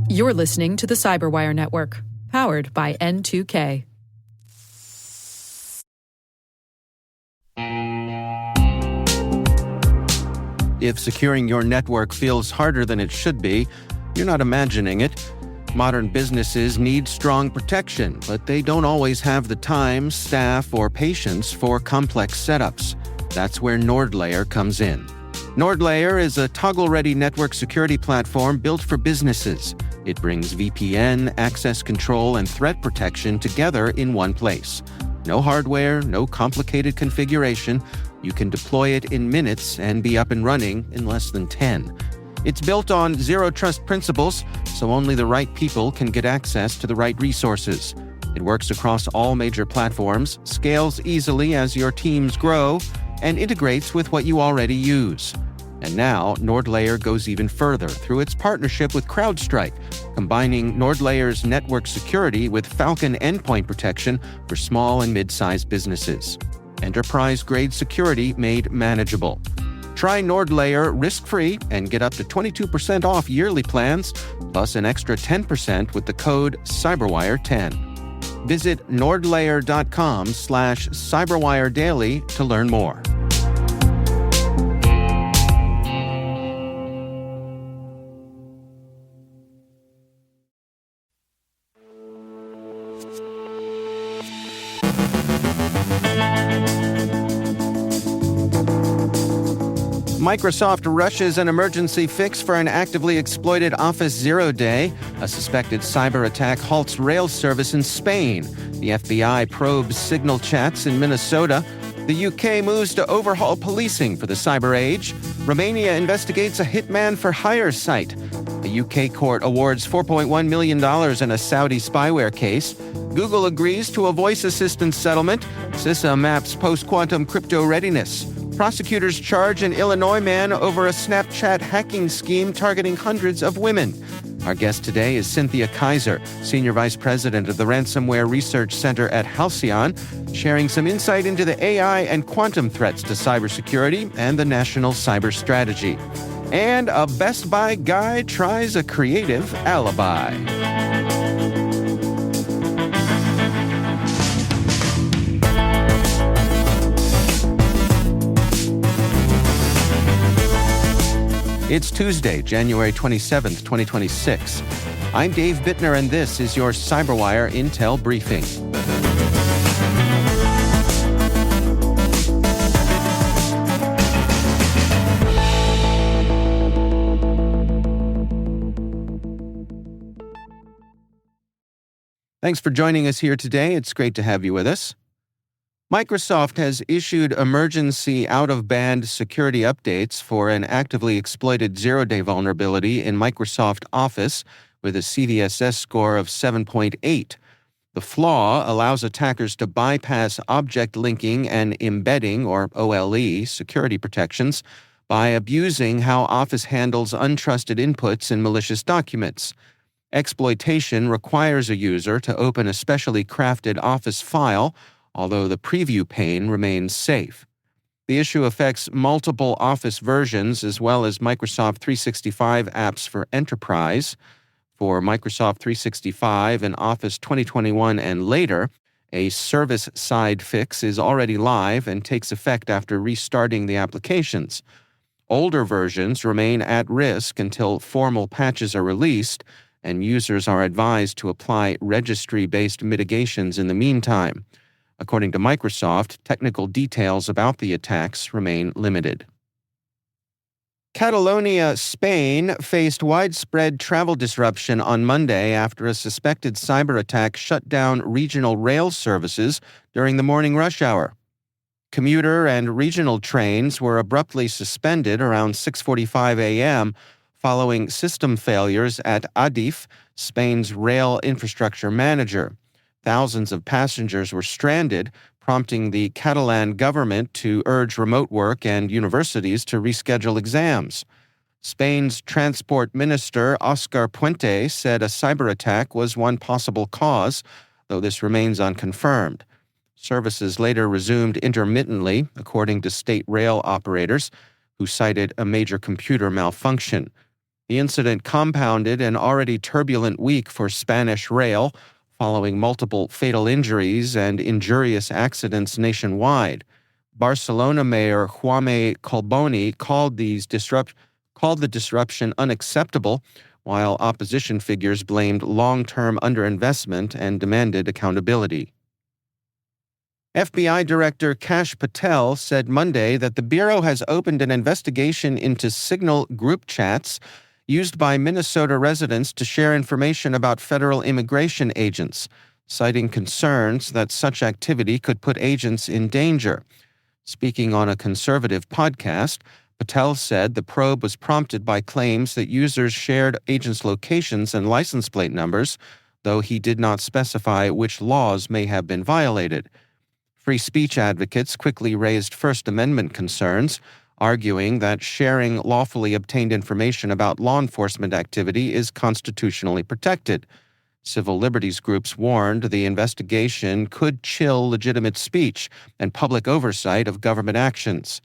You're listening to the CyberWire Network, powered by N2K. If securing your network feels harder than it should be, you're not imagining it. Modern businesses need strong protection, but they don't always have the time, staff, or patience for complex setups. That's where NordLayer comes in. NordLayer is a toggle-ready network security platform built for businesses. It brings VPN, access control, and threat protection together in one place. No hardware, no complicated configuration. You can deploy it in minutes and be up and running in less than 10. It's built on zero-trust principles, so only the right people can get access to the right resources. It works across all major platforms, scales easily as your teams grow, and integrates with what you already use. And now, NordLayer goes even further through its partnership with CrowdStrike, combining NordLayer's network security with Falcon endpoint protection for small and mid-sized businesses. Enterprise-grade security made manageable. Try NordLayer risk-free and get up to 22% off yearly plans, plus an extra 10% with the code CyberWire10. Visit nordlayer.com/CyberWireDaily to learn more. Microsoft rushes an emergency fix for an actively exploited Office Zero Day. A suspected cyber attack halts rail service in Spain. The FBI probes signal chats in Minnesota. The UK moves to overhaul policing for the cyber age. Romania investigates a hitman for hire site. The UK court awards $4.1 million in a Saudi spyware case. Google agrees to a voice assistant settlement. CISA maps post-quantum crypto readiness. Prosecutors charge an Illinois man over a Snapchat hacking scheme targeting hundreds of women. Our guest today is Cynthia Kaiser, Senior Vice President of the Ransomware Research Center at Halcyon, sharing some insight into the AI and quantum threats to cybersecurity and the national cyber strategy. And a Best Buy guy tries a creative alibi. It's Tuesday, January 27th, 2026. I'm Dave Bittner, and this is your CyberWire Intel Briefing. Thanks for joining us here today. It's great to have you with us. Microsoft has issued emergency out-of-band security updates for an actively exploited zero-day vulnerability in Microsoft Office with a CVSS score of 7.8. The flaw allows attackers to bypass object linking and embedding, or OLE, security protections by abusing how Office handles untrusted inputs in malicious documents. Exploitation requires a user to open a specially crafted Office file, although the preview pane remains safe. The issue affects multiple Office versions as well as Microsoft 365 apps for Enterprise. For Microsoft 365 and Office 2021 and later, a service-side fix is already live and takes effect after restarting the applications. Older versions remain at risk until formal patches are released, and users are advised to apply registry-based mitigations in the meantime. According to Microsoft, technical details about the attacks remain limited. Catalonia, Spain, faced widespread travel disruption on Monday after a suspected cyber attack shut down regional rail services during the morning rush hour. Commuter and regional trains were abruptly suspended around 6:45 a.m. following system failures at Adif, Spain's rail infrastructure manager. Thousands of passengers were stranded, prompting the Catalan government to urge remote work and universities to reschedule exams. Spain's Transport Minister Oscar Puente said a cyber attack was one possible cause, though this remains unconfirmed. Services later resumed intermittently, according to state rail operators, who cited a major computer malfunction. The incident compounded an already turbulent week for Spanish rail, following multiple fatal injuries and injurious accidents nationwide. Barcelona Mayor Jaume Colboni called the disruption unacceptable, while opposition figures blamed long-term underinvestment and demanded accountability. FBI Director Kash Patel said Monday that the Bureau has opened an investigation into Signal group chats used by Minnesota residents to share information about federal immigration agents, citing concerns that such activity could put agents in danger. Speaking on a conservative podcast, Patel said the probe was prompted by claims that users shared agents' locations and license plate numbers, though he did not specify which laws may have been violated. Free speech advocates quickly raised First Amendment concerns, arguing that sharing lawfully obtained information about law enforcement activity is constitutionally protected. Civil liberties groups warned the investigation could chill legitimate speech and public oversight of government actions.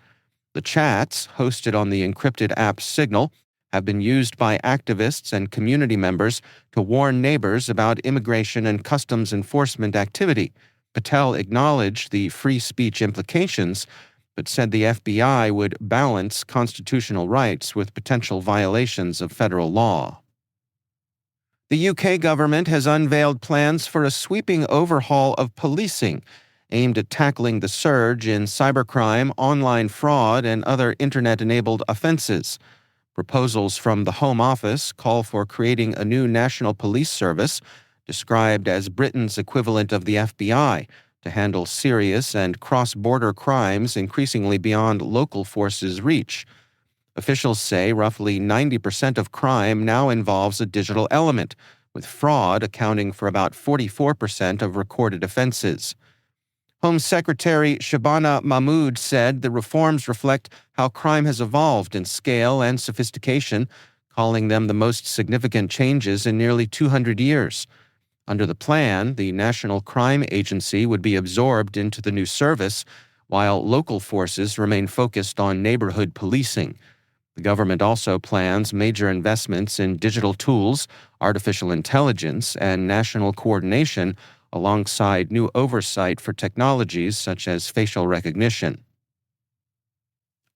The chats, hosted on the encrypted app Signal, have been used by activists and community members to warn neighbors about immigration and customs enforcement activity. Patel acknowledged the free speech implications, but said the FBI would balance constitutional rights with potential violations of federal law. The UK government has unveiled plans for a sweeping overhaul of policing aimed at tackling the surge in cybercrime, online fraud, and other internet-enabled offenses. Proposals from the Home Office call for creating a new national police service, described as Britain's equivalent of the FBI, to handle serious and cross-border crimes increasingly beyond local forces' reach. Officials say roughly 90% of crime now involves a digital element, with fraud accounting for about 44% of recorded offenses. Home Secretary Shabana Mahmood said the reforms reflect how crime has evolved in scale and sophistication, calling them the most significant changes in nearly 200 years. Under the plan, the National Crime Agency would be absorbed into the new service, while local forces remain focused on neighborhood policing. The government also plans major investments in digital tools, artificial intelligence, and national coordination, alongside new oversight for technologies such as facial recognition.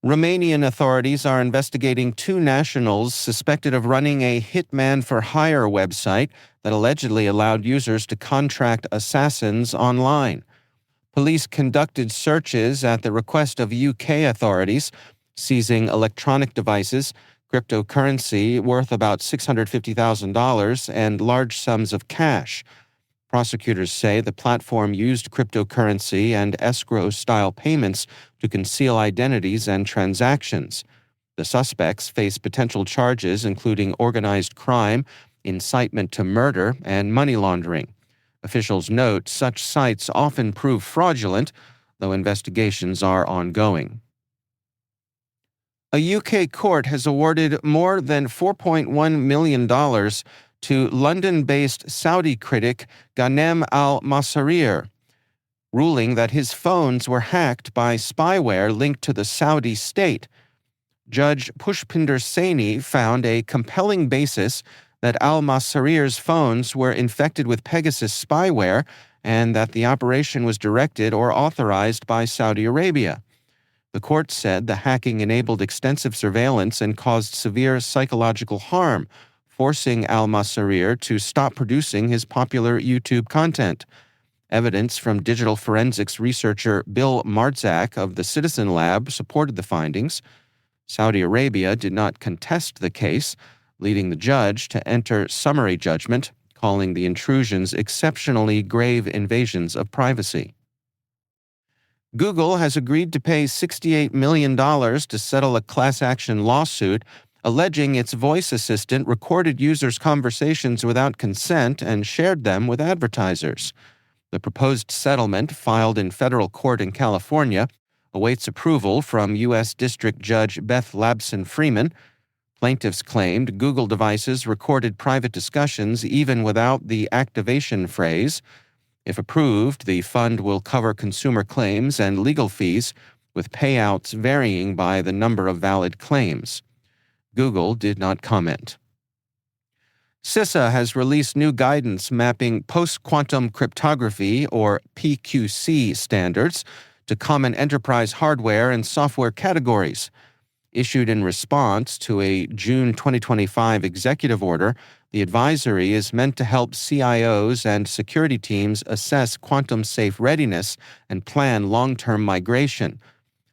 Romanian authorities are investigating two nationals suspected of running a hitman-for-hire website that allegedly allowed users to contract assassins online. Police conducted searches at the request of UK authorities, seizing electronic devices, cryptocurrency worth about $650,000, and large sums of cash. Prosecutors say the platform used cryptocurrency and escrow-style payments to conceal identities and transactions. The suspects face potential charges including organized crime, incitement to murder, and money laundering. Officials note such sites often prove fraudulent, though investigations are ongoing. A UK court has awarded more than $4.1 million to London-based Saudi critic Ghanem al-Masrir, ruling that his phones were hacked by spyware linked to the Saudi state. Judge Pushpinder Saini found a compelling basis that al-Masrir's phones were infected with Pegasus spyware and that the operation was directed or authorized by Saudi Arabia. The court said the hacking enabled extensive surveillance and caused severe psychological harm, forcing al-Masrir to stop producing his popular YouTube content. Evidence from digital forensics researcher Bill Martzak of the Citizen Lab supported the findings. Saudi Arabia did not contest the case, leading the judge to enter summary judgment, calling the intrusions exceptionally grave invasions of privacy. Google has agreed to pay $68 million to settle a class action lawsuit alleging its voice assistant recorded users' conversations without consent and shared them with advertisers. The proposed settlement, filed in federal court in California, awaits approval from U.S. District Judge Beth Labson Freeman. Plaintiffs claimed Google devices recorded private discussions even without the activation phrase. If approved, the fund will cover consumer claims and legal fees, with payouts varying by the number of valid claims. Google did not comment. CISA has released new guidance mapping post-quantum cryptography, or PQC, standards to common enterprise hardware and software categories. Issued in response to a June 2025 executive order, the advisory is meant to help CIOs and security teams assess quantum-safe readiness and plan long-term migration.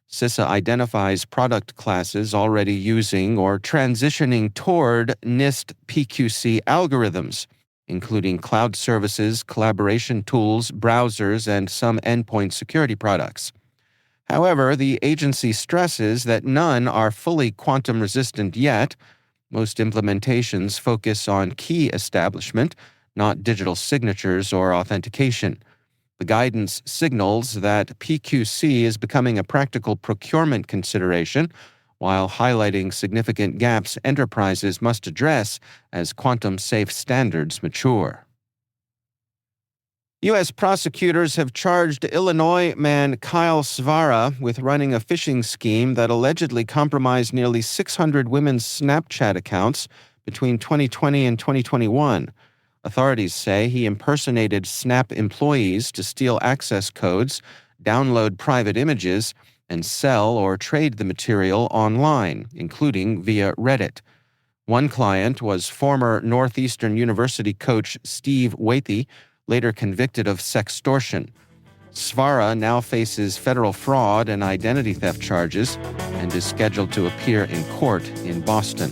CISA identifies product classes already using or transitioning toward NIST PQC algorithms, including cloud services, collaboration tools, browsers, and some endpoint security products. However, the agency stresses that none are fully quantum-resistant yet. Most implementations focus on key establishment, not digital signatures or authentication. The guidance signals that PQC is becoming a practical procurement consideration, while highlighting significant gaps enterprises must address as quantum-safe standards mature. U.S. prosecutors have charged Illinois man Kyle Svara with running a phishing scheme that allegedly compromised nearly 600 women's Snapchat accounts between 2020 and 2021. Authorities say he impersonated Snap employees to steal access codes, download private images, and sell or trade the material online, including via Reddit. One client was former Northeastern University coach Steve Waithe, later convicted of sextortion. Svara now faces federal fraud and identity theft charges and is scheduled to appear in court in Boston.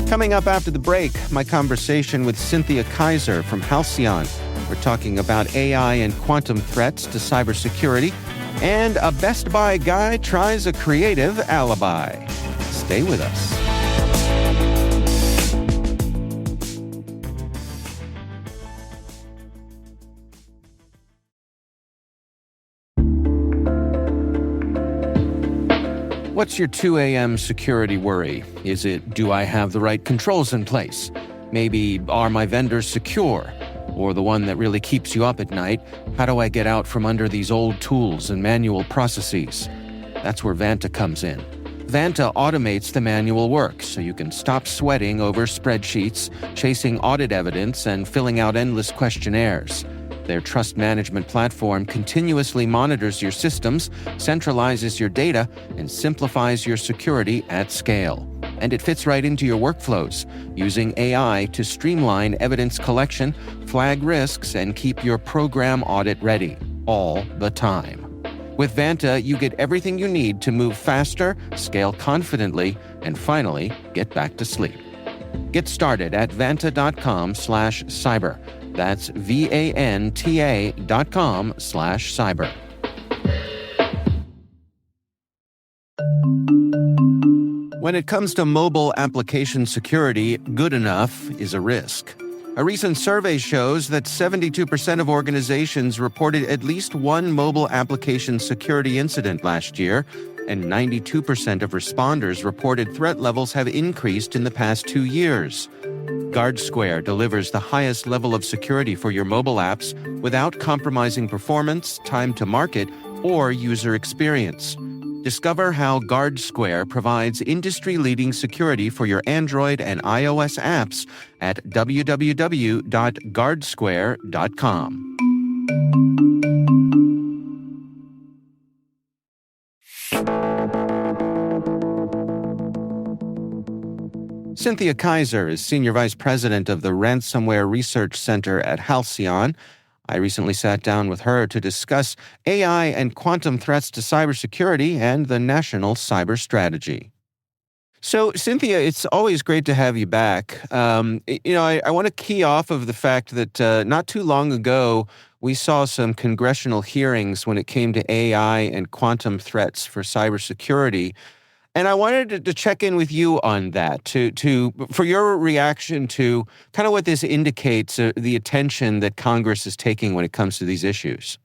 Coming up after the break, my conversation with Cynthia Kaiser from Halcyon. We're talking about AI and quantum threats to cybersecurity, and a Best Buy guy tries a creative alibi. Stay with us. What's your 2 a.m. security worry? Is it, do I have the right controls in place? Maybe, are my vendors secure? Or the one that really keeps you up at night, how do I get out from under these old tools and manual processes? That's where Vanta comes in. Vanta automates the manual work so you can stop sweating over spreadsheets, chasing audit evidence, and filling out endless questionnaires. Their trust management platform continuously monitors your systems, centralizes your data, and simplifies your security at scale. And it fits right into your workflows, using AI to streamline evidence collection, flag risks, and keep your program audit ready, all the time. With Vanta, you get everything you need to move faster, scale confidently, and finally, get back to sleep. Get started at vanta.com/cyber. That's VANTA.com/cyber. When it comes to mobile application security, good enough is a risk. A recent survey shows that 72% of organizations reported at least one mobile application security incident last year, and 92% of responders reported threat levels have increased in the past 2 years. GuardSquare delivers the highest level of security for your mobile apps without compromising performance, time to market, or user experience. Discover how GuardSquare provides industry-leading security for your Android and iOS apps at www.guardsquare.com. Cynthia Kaiser is Senior Vice President of the Ransomware Research Center at Halcyon. I recently sat down with her to discuss AI and quantum threats to cybersecurity and the national cyber strategy. So, Cynthia, it's always great to have you back. I want to key off of the fact that not too long ago, we saw some congressional hearings when it came to AI and quantum threats for cybersecurity. And I wanted to check in with you on that, for your reaction to kind of what this indicates, the attention that Congress is taking when it comes to these issues.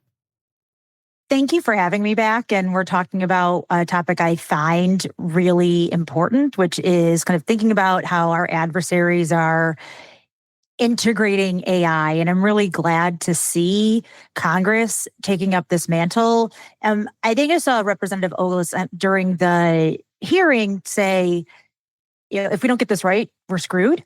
Thank you for having me back. And we're talking about a topic I find really important, which is kind of thinking about how our adversaries are integrating AI. And I'm really glad to see Congress taking up this mantle. I think I saw Representative Ogles during the hearing say, if we don't get this right, we're screwed.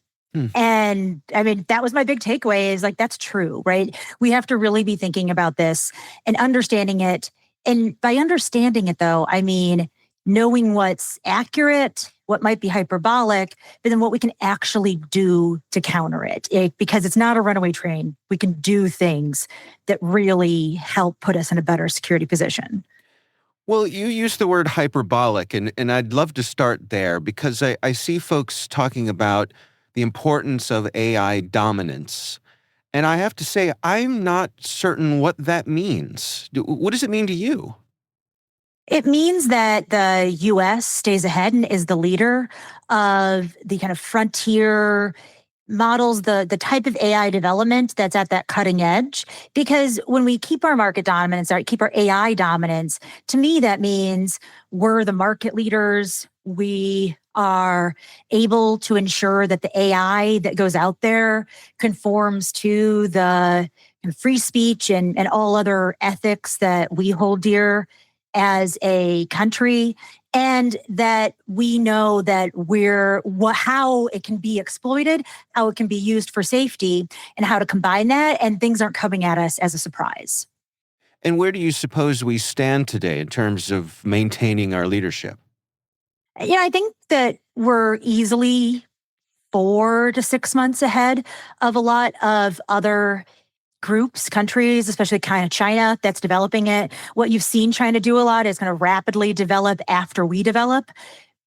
And I mean, that was my big takeaway is like, that's true, right? We have to really be thinking about this and understanding it. And by understanding it, though, I mean, knowing what's accurate, what might be hyperbolic, but then what we can actually do to counter it. Because it's not a runaway train. We can do things that really help put us in a better security position. Well, you use the word hyperbolic, and I'd love to start there because I see folks talking about the importance of AI dominance. And I have to say, I'm not certain what that means. What does it mean to you? It means that the US stays ahead and is the leader of the kind of frontier models, the type of AI development that's at that cutting edge. Because when we keep our market dominance, or keep our AI dominance, to me, that means we're the market leaders. We are able to ensure that the AI that goes out there conforms to the free speech and all other ethics that we hold dear as a country, and that we know that how it can be exploited, how it can be used for safety, and how to combine that, and things aren't coming at us as a surprise. And where do you suppose we stand today in terms of maintaining our leadership? I think that we're easily 4 to 6 months ahead of a lot of other groups, countries, especially kind of China that's developing it. What you've seen China do a lot is kind of rapidly develop after we develop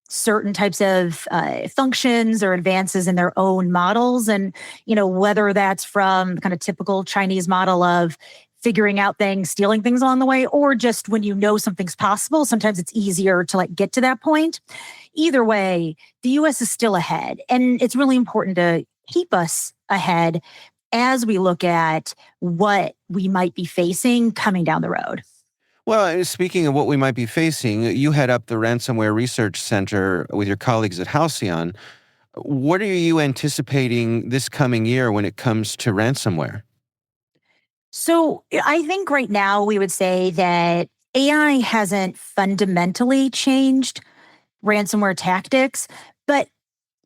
certain types of functions or advances in their own models. And, whether that's from kind of typical Chinese model of figuring out things, stealing things along the way, or just when you know something's possible, sometimes it's easier to get to that point. Either way, the US is still ahead. And it's really important to keep us ahead as we look at what we might be facing coming down the road. Well, speaking of what we might be facing, you head up the Ransomware Research Center with your colleagues at Halcyon. What are you anticipating this coming year when it comes to ransomware? So I think right now we would say that AI hasn't fundamentally changed ransomware tactics, but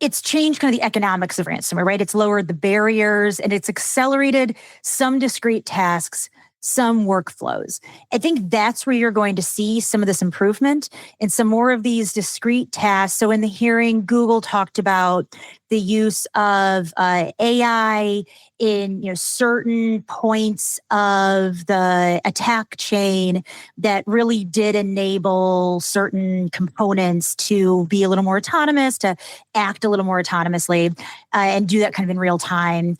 it's changed kind of the economics of ransomware, right? It's lowered the barriers and it's accelerated some discrete tasks, some workflows. I think that's where you're going to see some of this improvement and some more of these discrete tasks. So in the hearing, Google talked about the use of AI in certain points of the attack chain that really did enable certain components to be a little more autonomous, to act a little more autonomously, and do that kind of in real time.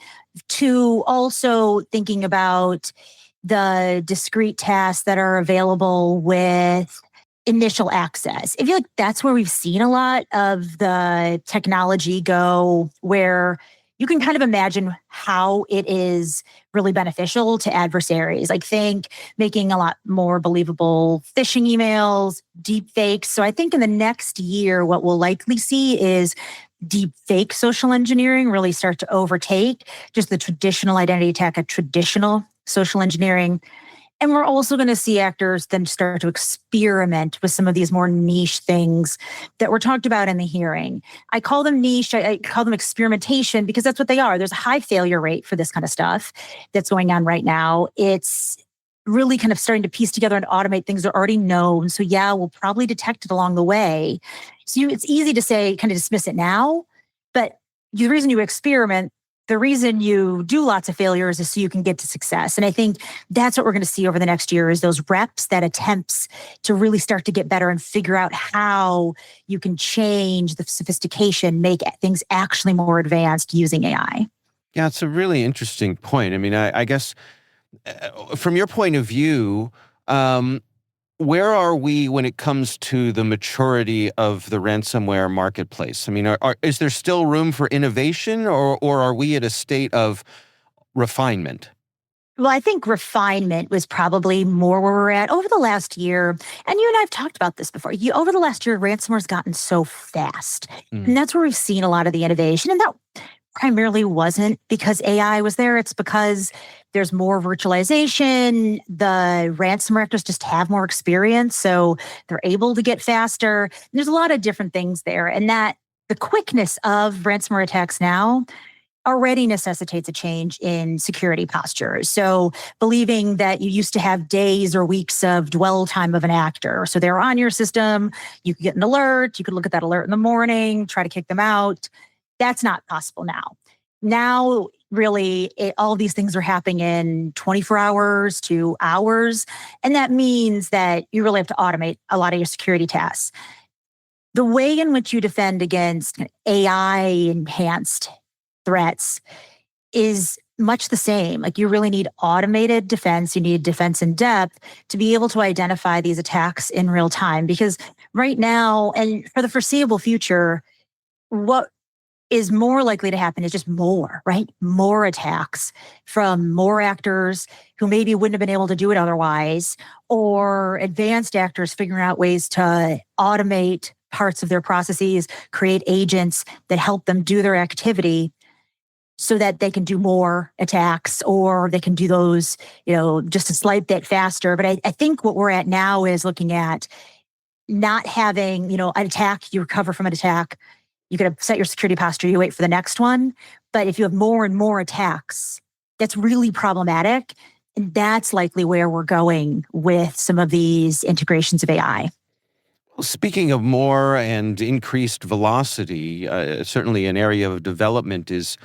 To also thinking about the discrete tasks that are available with initial access. I feel like that's where we've seen a lot of the technology go, where you can kind of imagine how it is really beneficial to adversaries. Like think making a lot more believable phishing emails, deep fakes. So I think in the next year, what we'll likely see is deep fake social engineering really start to overtake just the traditional identity attack at traditional social engineering. And we're also going to see actors then start to experiment with some of these more niche things that were talked about in the hearing. I call them niche. I call them experimentation because that's what they are. There's a high failure rate for this kind of stuff that's going on right now. It's really kind of starting to piece together and automate things that are already known. So yeah, we'll probably detect it along the way. So it's easy to say, kind of dismiss it now, but the reason you experiment, the reason you do lots of failures is so you can get to success. And I think that's what we're going to see over the next year is those reps, that attempts to really start to get better and figure out how you can change the sophistication, make things actually more advanced using AI. Yeah, it's a really interesting point. I mean, I guess from your point of view, where are we when it comes to the maturity of the ransomware marketplace? I mean, is there still room for innovation, or are we at a state of refinement? Well, I think refinement was probably more where we're at over the last year. And you and I have talked about this before. Over the last year, ransomware's gotten so fast. And that's where we've seen a lot of the innovation. And that primarily wasn't because AI was there. It's because there's more virtualization. The ransomware actors just have more experience, so they're able to get faster. There's a lot of different things there. And that the quickness of ransomware attacks now already necessitates a change in security posture. So believing that you used to have days or weeks of dwell time of an actor. So they're on your system, you could get an alert, you could look at that alert in the morning, try to kick them out. That's not possible now. Now, really, all these things are happening in 24 hours to hours. And that means that you really have to automate a lot of your security tasks. The way in which you defend against AI enhanced threats is much the same. Like, you really need automated defense. You need defense in depth to be able to identify these attacks in real time. Because right now, and for the foreseeable future, what is more likely to happen is just more, right? More attacks from more actors who maybe wouldn't have been able to do it otherwise, or advanced actors figuring out ways to automate parts of their processes, create agents that help them do their activity so that they can do more attacks, or they can do those, just a slight bit faster. But I think what we're at now is looking at not having, an attack, you recover from an attack, you could set your security posture, you wait for the next one. But if you have more and more attacks, that's really problematic. And that's likely where we're going with some of these integrations of AI. Well, speaking of more and increased velocity, certainly an area of development is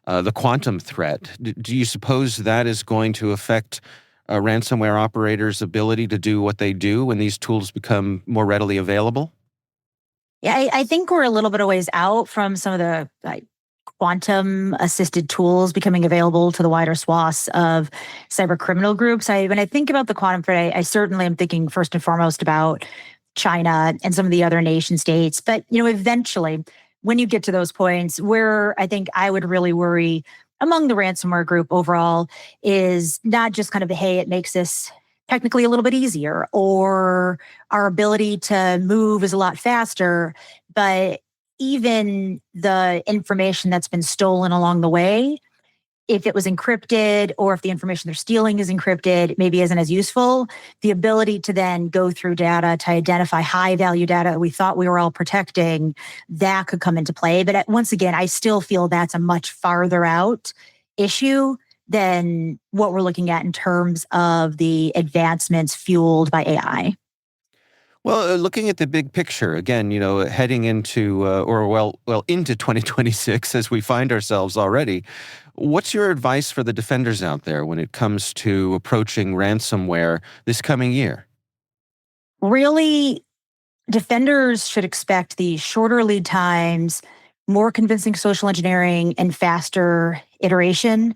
the quantum threat. Do you suppose that is going to affect ransomware operators' ability to do what they do when these tools become more readily available? Yeah, I think we're a little bit of ways out from some of the quantum assisted tools becoming available to the wider swaths of cyber criminal groups. When I think about the quantum threat, I certainly am thinking first and foremost about China and some of the other nation states. But, eventually, when you get to those points, where I think I would really worry among the ransomware group overall is not just kind of hey, it makes this technically a little bit easier, or our ability to move is a lot faster, but even the information that's been stolen along the way, if it was encrypted, or if the information they're stealing is encrypted, maybe isn't as useful. The ability to then go through data to identify high value data we thought we were all protecting, that could come into play. But once again, I still feel that's a much farther out issue than what we're looking at in terms of the advancements fueled by AI. Well, looking at the big picture again, heading into into 2026 as we find ourselves already. What's your advice for the defenders out there when it comes to approaching ransomware this coming year? Really, defenders should expect the shorter lead times, more convincing social engineering, and faster iteration.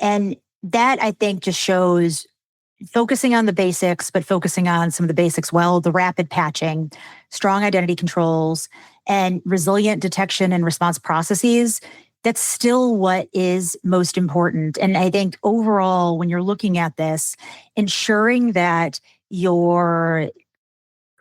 And that, I think, just shows focusing on the basics, but focusing on some of the basics well, the rapid patching, strong identity controls, and resilient detection and response processes. That's still what is most important. And I think overall, when you're looking at this, ensuring that you're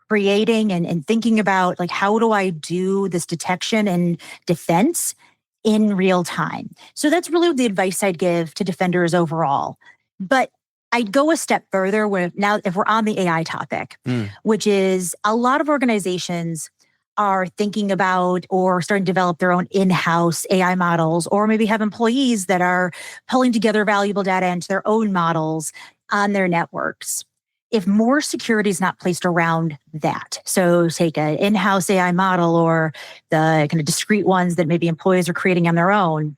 creating and thinking about, like, how do I do this detection and defense in real time? So that's really the advice I'd give to defenders overall. But I'd go a step further if we're on the AI topic, which is a lot of organizations are thinking about or starting to develop their own in-house AI models, or maybe have employees that are pulling together valuable data into their own models on their networks. If more security is not placed around that, so take an in-house AI model or the kind of discrete ones that maybe employees are creating on their own,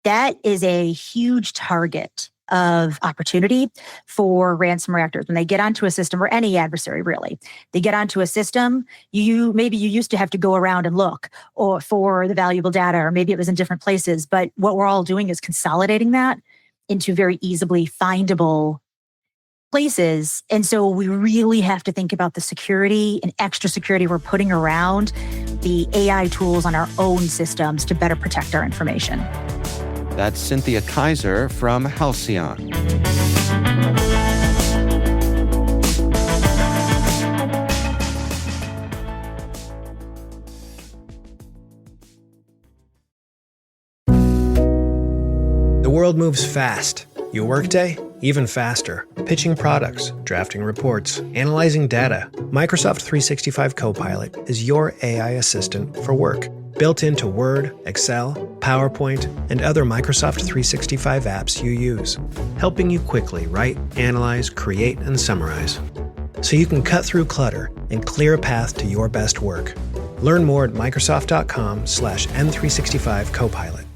that is a huge target of opportunity for ransomware actors. When they get onto a system, or any adversary really, they get onto a system, you used to have to go around and look for the valuable data, or maybe it was in different places. But what we're all doing is consolidating that into very easily findable places. And so we really have to think about the security and extra security we're putting around the AI tools on our own systems to better protect our information. That's Cynthia Kaiser from Halcyon. world moves fast. Your workday? Even faster. Pitching products, drafting reports, analyzing data. Microsoft 365 Copilot is your AI assistant for work. Built into Word, Excel, PowerPoint, and other Microsoft 365 apps you use. Helping you quickly write, analyze, create, and summarize. So you can cut through clutter and clear a path to your best work. Learn more at Microsoft.com/N365 Copilot.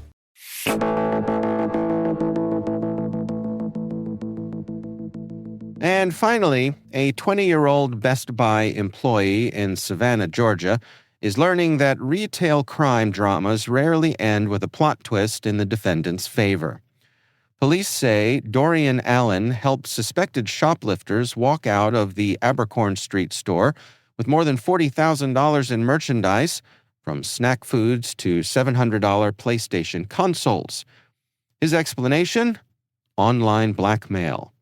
And finally, a 20-year-old Best Buy employee in Savannah, Georgia, is learning that retail crime dramas rarely end with a plot twist in the defendant's favor. Police say Dorian Allen helped suspected shoplifters walk out of the Abercorn Street store with more than $40,000 in merchandise, from snack foods to $700 PlayStation consoles. His explanation? Online blackmail.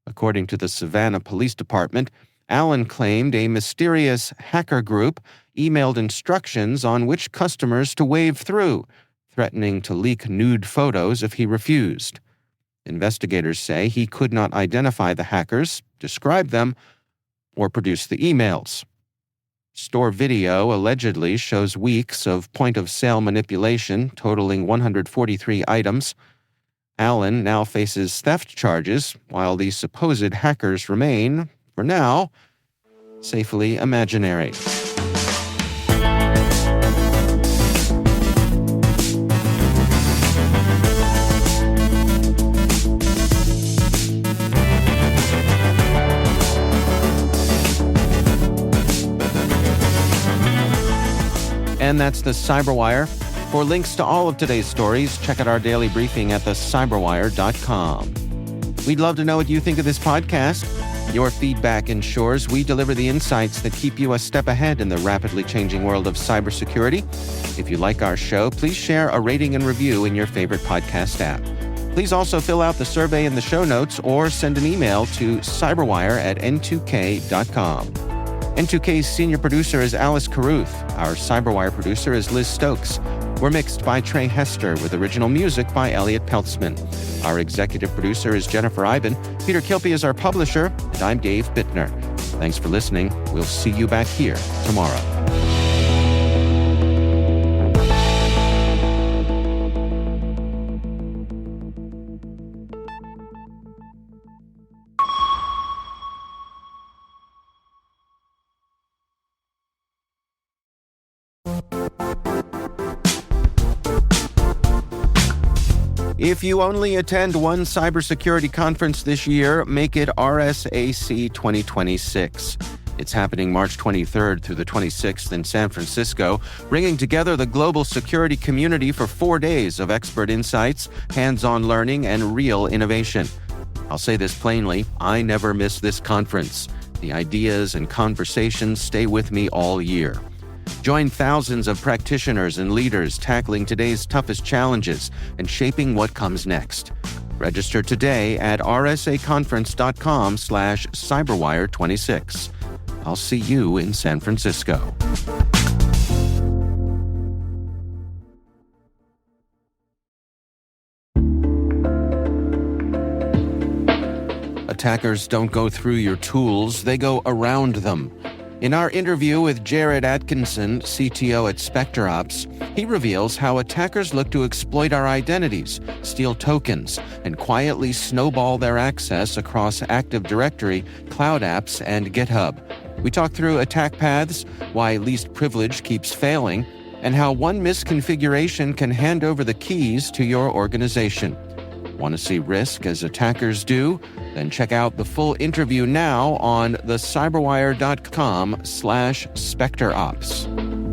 According to the Savannah Police Department, Allen claimed a mysterious hacker group emailed instructions on which customers to wave through, threatening to leak nude photos if he refused. Investigators say he could not identify the hackers, describe them, or produce the emails. Store video allegedly shows weeks of point-of-sale manipulation totaling 143 items. Allen now faces theft charges, while the supposed hackers remain, for now, safely imaginary. And that's the CyberWire. For links to all of today's stories, check out our daily briefing at thecyberwire.com. We'd love to know what you think of this podcast. Your feedback ensures we deliver the insights that keep you a step ahead in the rapidly changing world of cybersecurity. If you like our show, please share a rating and review in your favorite podcast app. Please also fill out the survey in the show notes or send an email to cyberwire@n2k.com. N2K's senior producer is Alice Carruth. Our CyberWire producer is Liz Stokes. We're mixed by Trey Hester with original music by Elliot Peltzman. Our executive producer is Jennifer Iben. Peter Kilpie is our publisher, and I'm Dave Bittner. Thanks for listening. We'll see you back here tomorrow. If you only attend one cybersecurity conference this year, make it RSAC 2026. It's happening March 23rd through the 26th in San Francisco, bringing together the global security community for 4 days of expert insights, hands-on learning, and real innovation. I'll say this plainly, I never miss this conference. The ideas and conversations stay with me all year. Join thousands of practitioners and leaders tackling today's toughest challenges and shaping what comes next. Register today at rsaconference.com/cyberwire26. I'll see you in San Francisco. Attackers don't go through your tools, they go around them. In our interview with Jared Atkinson, CTO at SpecterOps, he reveals how attackers look to exploit our identities, steal tokens, and quietly snowball their access across Active Directory, cloud apps, and GitHub. We talk through attack paths, why least privilege keeps failing, and how one misconfiguration can hand over the keys to your organization. Want to see risk as attackers do? Then check out the full interview now on thecyberwire.com/SpecterOps.